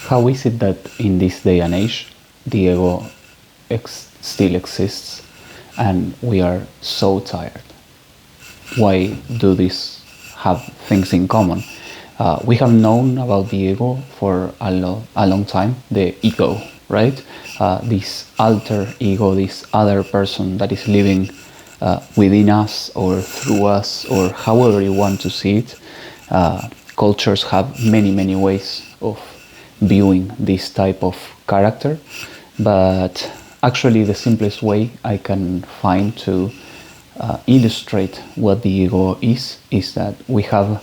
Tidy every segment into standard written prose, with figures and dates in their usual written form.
How is it that in this day and age the ego still exists and we are so tired? Why do these have things in common? We have known about the ego for a long time, the ego, right? This alter ego, this other person that is living within us or through us, or however you want to see it. Cultures have many ways of viewing this type of character, but actually the simplest way I can find to illustrate what the ego is that we have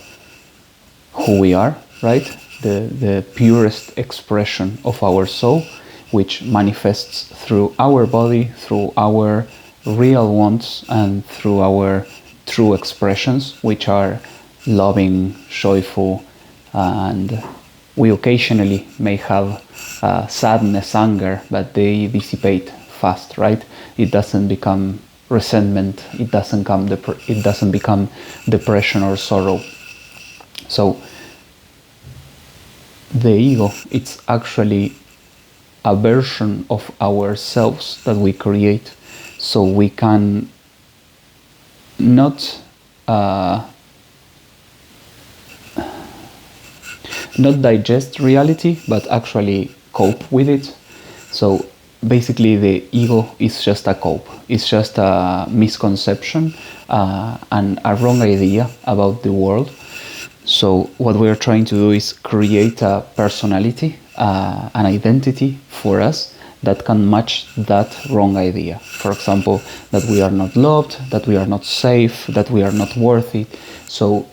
who we are, right? The purest expression of our soul, which manifests through our body, through our real wants, and through our true expressions, which are loving, joyful, and we occasionally may have sadness, anger, but they dissipate fast, right? It doesn't become resentment, it doesn't become depression or sorrow. So the ego, it's actually a version of ourselves that we create, so we can not digest reality, but actually cope with it. So basically the ego is just a cope, it's just a misconception and a wrong idea about the world. So what we're trying to do is create a personality, an identity for us that can match that wrong idea. For example, that we are not loved, that we are not safe, that we are not worthy. So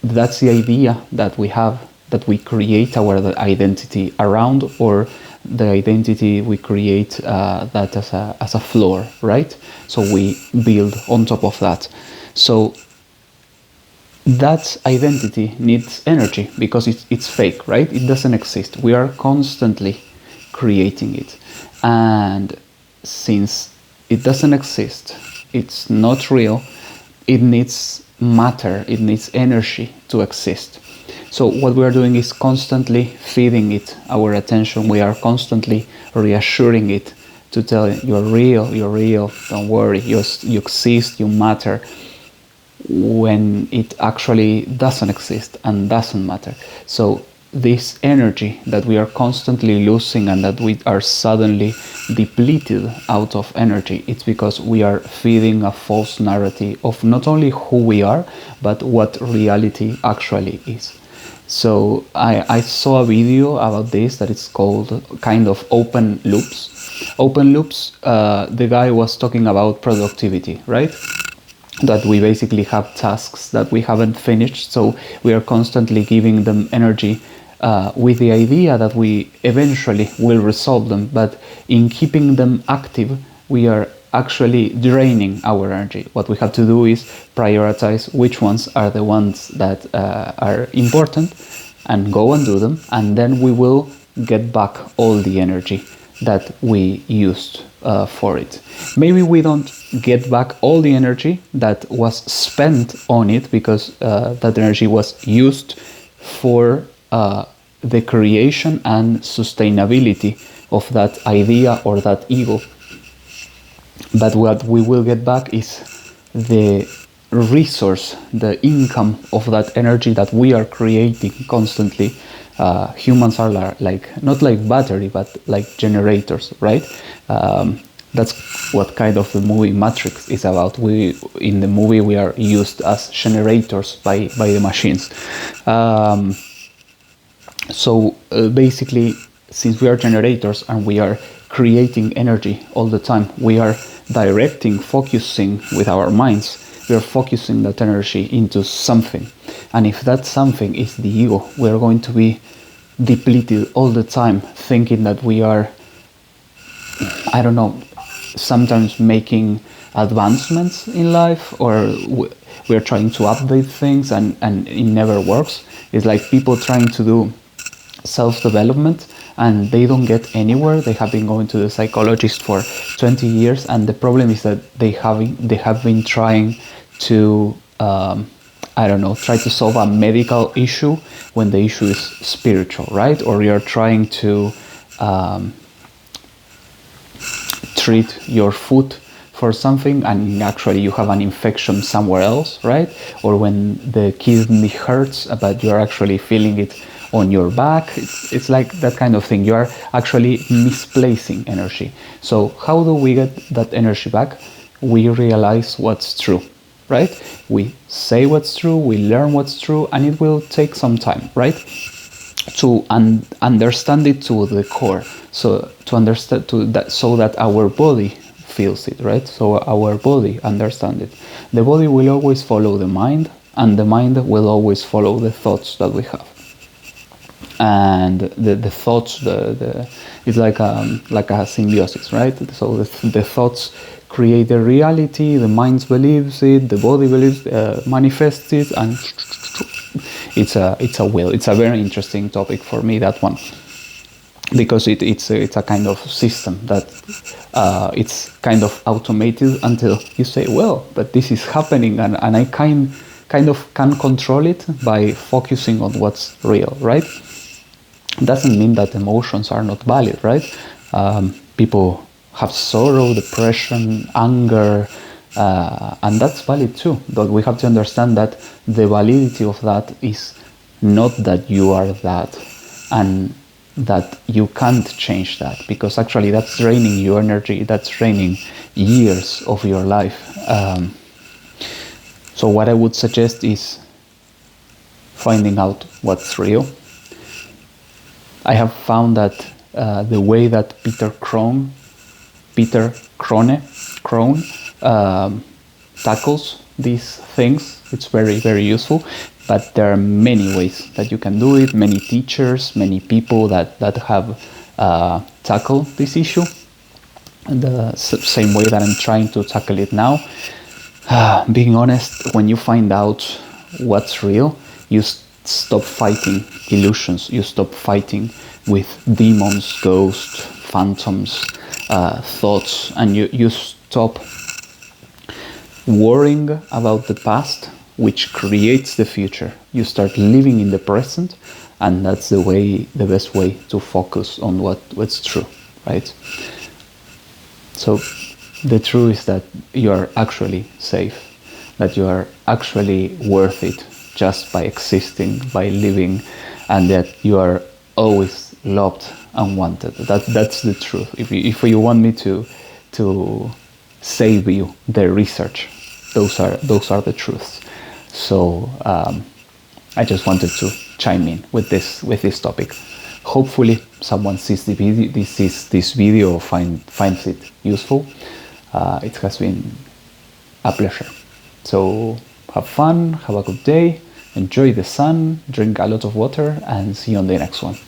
that's the idea that we have, that we create our identity around, or the identity we create that as a floor, right? So we build on top of that. So that identity needs energy because it's fake, right? It doesn't exist. We are constantly creating it. And since it doesn't exist, it's not real, it needs matter, it needs energy to exist. So what we are doing is constantly feeding it our attention. We are constantly reassuring it to tell it, you're real, don't worry, you exist, you matter, when it actually doesn't exist and doesn't matter. So this energy that we are constantly losing and that we are suddenly depleted out of energy, it's because we are feeding a false narrative of not only who we are, but what reality actually is. So I saw a video about this that it's called kind of open loops. Open loops, the guy was talking about productivity, right? That we basically have tasks that we haven't finished, so we are constantly giving them energy with the idea that we eventually will resolve them, but in keeping them active, we are actually draining our energy. What we have to do is prioritize which ones are the ones that are important and go and do them, and then we will get back all the energy that we used for it. Maybe we don't get back all the energy that was spent on it because that energy was used for the creation and sustainability of that idea or that ego. But what we will get back is the resource, the income of that energy that we are creating constantly. Humans are like, not like battery, but like generators, right? That's what kind of the movie Matrix is about. In the movie we are used as generators by the machines. So basically, since we are generators and we are creating energy all the time, we are directing, focusing with our minds, we are focusing that energy into something. And if that something is the ego, we are going to be depleted all the time, thinking that we are, I don't know, sometimes making advancements in life, or we're trying to update things and it never works. It's like people trying to do self-development and they don't get anywhere. They have been going to the psychologist for 20 years, and the problem is that they have been trying to I don't know, try to solve a medical issue when the issue is spiritual, right? Or you're trying to treat your foot for something and actually you have an infection somewhere else, right? Or when the kidney hurts but you're actually feeling it on your back. It's like that kind of thing. You are actually misplacing energy. So how do we get that energy back? We realize what's true, right? We say what's true, we learn what's true, and it will take some time, right? To understand it to the core. So to understand to that, so that our body feels it, right? So our body understands it. The body will always follow the mind, and the mind will always follow the thoughts that we have. And the thoughts, it's like a symbiosis, right? So the thoughts create the reality, the mind believes it, the body believes, manifests it, and it's a will. It's a very interesting topic for me, that one, because it's a kind of system that it's kind of automated until you say, well, but this is happening, and I kind of can control it by focusing on what's real, right? Doesn't mean that emotions are not valid, right? People have sorrow, depression, anger, and that's valid too. But we have to understand that the validity of that is not that you are that, and that you can't change that, because actually that's draining your energy, that's draining years of your life. So what I would suggest is finding out what's real. I have found that the way that Peter Crone tackles these things, it's very, very useful. But there are many ways that you can do it, many teachers, many people that have tackled this issue the same way that I'm trying to tackle it now. Being honest, when you find out what's real, you stop fighting illusions, you stop fighting with demons, ghosts, phantoms, thoughts, and you stop worrying about the past, which creates the future. You start living in the present, and that's the best way to focus on what's true, right? So the truth is that you are actually safe, that you are actually worth it just by existing, by living, and that you are always loved and wanted. That's the truth. If you want me to save you the research, those are the truths. So I just wanted to chime in with this topic. Hopefully someone sees this video or finds it useful. It has been a pleasure. So have fun, have a good day, enjoy the sun, drink a lot of water, and see you on the next one.